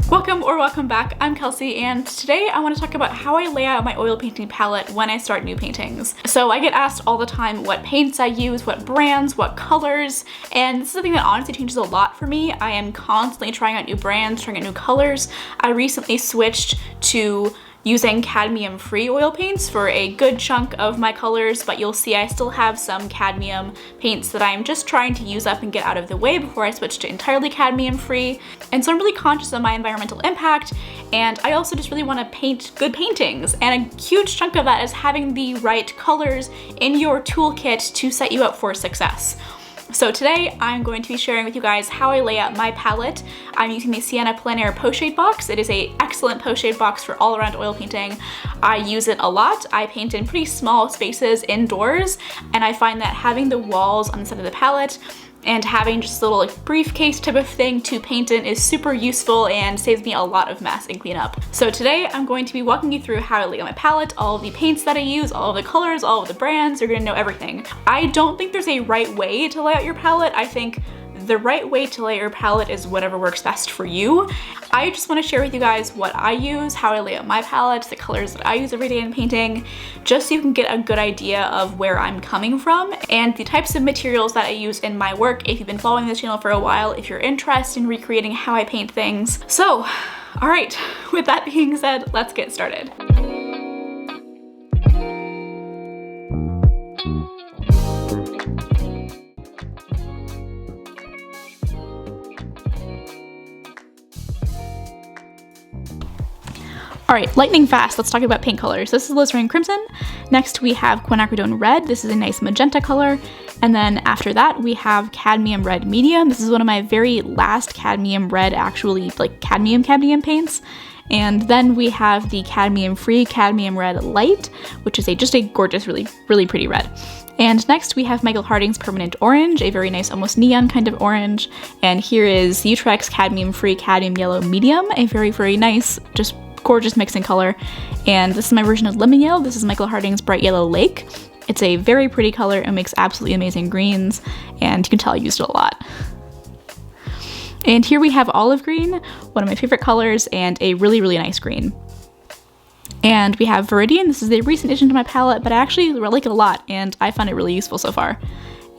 Welcome back. I'm Kelsey, and today I want to talk about how I lay out my oil painting palette when I start new paintings. So I get asked all the time what paints I use, what brands, what colors, and this is something that honestly changes a lot for me. I am constantly trying out new brands, trying out new colors. I recently switched to using cadmium-free oil paints for a good chunk of my colors, but you'll see I still have some cadmium paints that I'm just trying to use up and get out of the way before I switch to entirely cadmium-free. And so I'm really conscious of my environmental impact, and I also just really want to paint good paintings. And a huge chunk of that is having the right colors in your toolkit to set you up for success. So today I'm going to be sharing with you guys how I lay out my palette. I'm using the Sienna Plein Air pochade box. It is an excellent pochade box for all around oil painting. I use it a lot. I paint in pretty small spaces indoors, and I find that having the walls on the side of the palette and having just a little briefcase type of thing to paint in is super useful and saves me a lot of mess and cleanup. So today I'm going to be walking you through how I lay out my palette, all of the paints that I use, all of the colors, all of the brands. You're gonna know everything. I don't think there's a right way to lay out your palette. I think the right way to lay out your palette is whatever works best for you. I just want to share with you guys what I use, how I lay out my palette, the colors that I use every day in painting, just so you can get a good idea of where I'm coming from and the types of materials that I use in my work if you've been following this channel for a while, if you're interested in recreating how I paint things. So, all right, with that being said, let's get started. All right, lightning fast, let's talk about paint colors. This is Alizarin Crimson. Next we have Quinacridone Red. This is a nice magenta color. And then after that we have Cadmium Red Medium. This is one of my very last Cadmium Red, actually like cadmium paints. And then we have the Cadmium-free Cadmium Red Light, which is just a gorgeous, really pretty red. And next we have Michael Harding's Permanent Orange, a very nice, almost neon kind of orange. And here is Utrecht's Cadmium-free Cadmium Yellow Medium, a very nice, just gorgeous mixing color. And this is my version of Lemon Yellow. This is Michael Harding's Bright Yellow Lake. It's a very pretty color and makes absolutely amazing greens, and you can tell I used it a lot. And here we have Olive Green, one of my favorite colors, and a really nice green. And we have Viridian. This is a recent addition to my palette, but I actually like it a lot, and I found it really useful so far.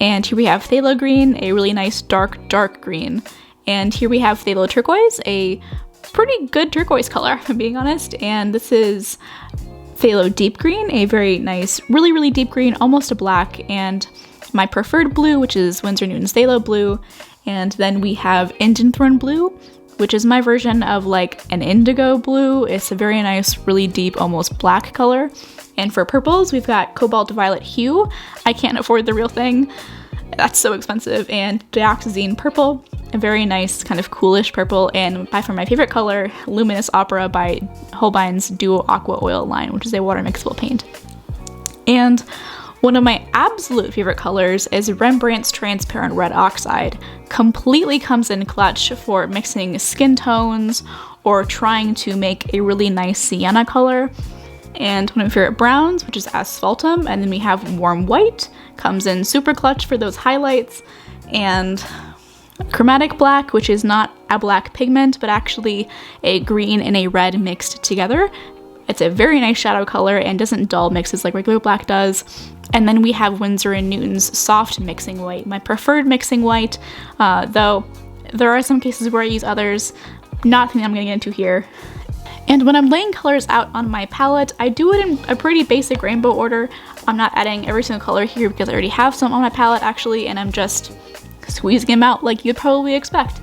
And here we have Phthalo Green, a really nice dark green. And here we have Phthalo Turquoise, a pretty good turquoise color, if I'm being honest. And this is Phthalo Deep Green, a very nice, really deep green, almost a black. And my preferred blue, which is Winsor Newton's Phthalo Blue. And then we have Indenthorn Blue, which is my version of like an indigo blue. It's a very nice, really deep, almost black color. And for purples, we've got Cobalt Violet Hue. I can't afford the real thing. That's so expensive. And Dioxazine Purple, a very nice kind of coolish purple, and by far my favorite color, Luminous Opera by Holbein's Duo Aqua Oil line, which is a water mixable paint. And one of my absolute favorite colors is Rembrandt's Transparent Red Oxide. Completely comes in clutch for mixing skin tones or trying to make a really nice sienna color. And one of my favorite browns, which is Asphaltum, and then we have Warm White, comes in super clutch for those highlights, and Chromatic Black, which is not a black pigment, but actually a green and a red mixed together. It's a very nice shadow color and doesn't dull mixes like regular black does. And then we have Winsor & Newton's Soft Mixing White, my preferred mixing white, though there are some cases where I use others, not something I'm going to get into here. And when I'm laying colors out on my palette, I do it in a pretty basic rainbow order. I'm not adding every single color here because I already have some on my palette actually, and I'm just squeezing them out like you'd probably expect.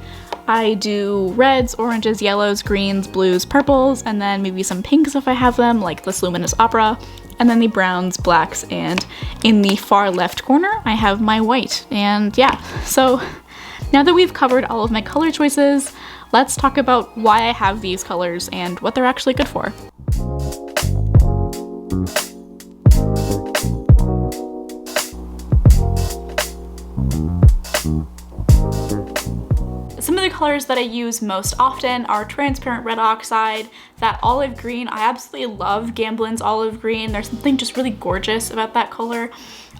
I do reds, oranges, yellows, greens, blues, purples, and then maybe some pinks if I have them, like this Luminous Opera, and then the browns, blacks, and in the far left corner, I have my white. And yeah, so now that we've covered all of my color choices, let's talk about why I have these colors and what they're actually good for. Some of the colors that I use most often are Transparent Red Oxide, that olive green. I absolutely love Gamblin's olive green. There's something just really gorgeous about that color.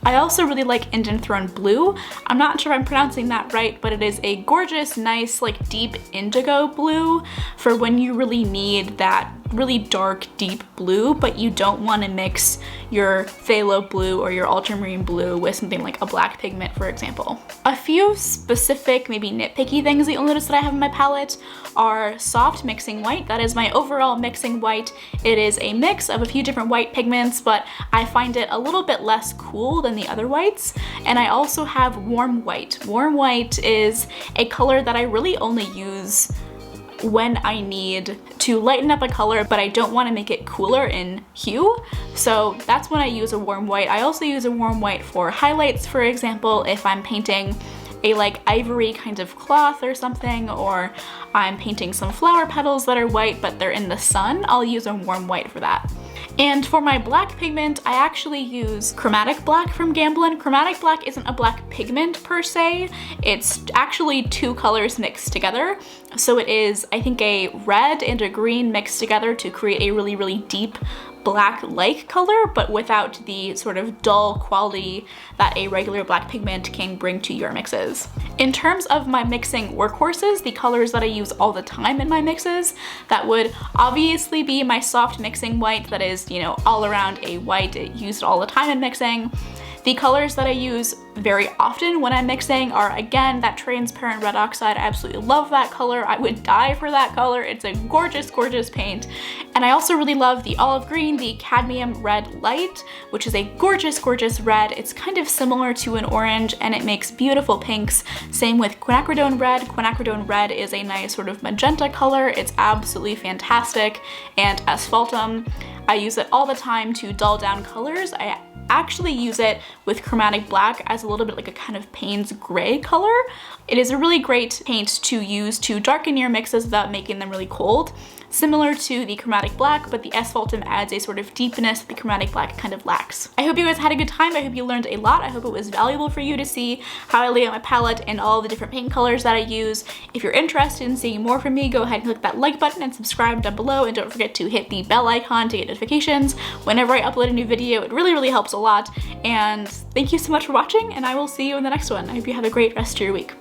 I also really like Indian Throne Blue. I'm not sure if I'm pronouncing that right, but it is a gorgeous, nice, like deep indigo blue for when you really need that really dark, deep blue, but you don't want to mix your phthalo blue or your ultramarine blue with something like a black pigment, for example. A few specific, maybe nitpicky things that you'll notice that I have in my palette are soft mixing white. That is my overall mixing white. It is a mix of a few different white pigments, but I find it a little bit less cool than the other whites. And I also have warm white. Warm white is a color that I really only use when I need to lighten up a color, but I don't want to make it cooler in hue. So that's when I use a warm white. I also use a warm white for highlights, for example, if I'm painting a like ivory kind of cloth or something, or I'm painting some flower petals that are white but they're in the sun, I'll use a warm white for that. And for my black pigment, I actually use chromatic black from Gamblin. Chromatic black isn't a black pigment per se, it's actually two colors mixed together. So it is, I think, a red and a green mixed together to create a really, really deep black-like color, but without the sort of dull quality that a regular black pigment can bring to your mixes. In terms of my mixing workhorses, the colors that I use all the time in my mixes, that would obviously be my soft mixing white that is, you know, all around a white, used all the time in mixing. The colors that I use very often when I'm mixing are, again, that transparent red oxide. I absolutely love that color. I would die for that color. It's a gorgeous, gorgeous paint. And I also really love the olive green, the cadmium red light, which is a gorgeous, gorgeous red. It's kind of similar to an orange and it makes beautiful pinks. Same with quinacridone red. Quinacridone red is a nice sort of magenta color. It's absolutely fantastic. And asphaltum, I use it all the time to dull down colors. I actually use it with chromatic black as a little bit like a kind of Payne's gray color. It is a really great paint to use to darken your mixes without making them really cold. Similar to the chromatic black, but the asphaltum adds a sort of deepness the chromatic black kind of lacks. I hope you guys had a good time. I hope you learned a lot. I hope it was valuable for you to see how I lay out my palette and all the different paint colors that I use. If you're interested in seeing more from me, go ahead and click that like button and subscribe down below, and don't forget to hit the bell icon to get notifications whenever I upload a new video. It really, really helps a lot. And thank you so much for watching, and I will see you in the next one. I hope you have a great rest of your week.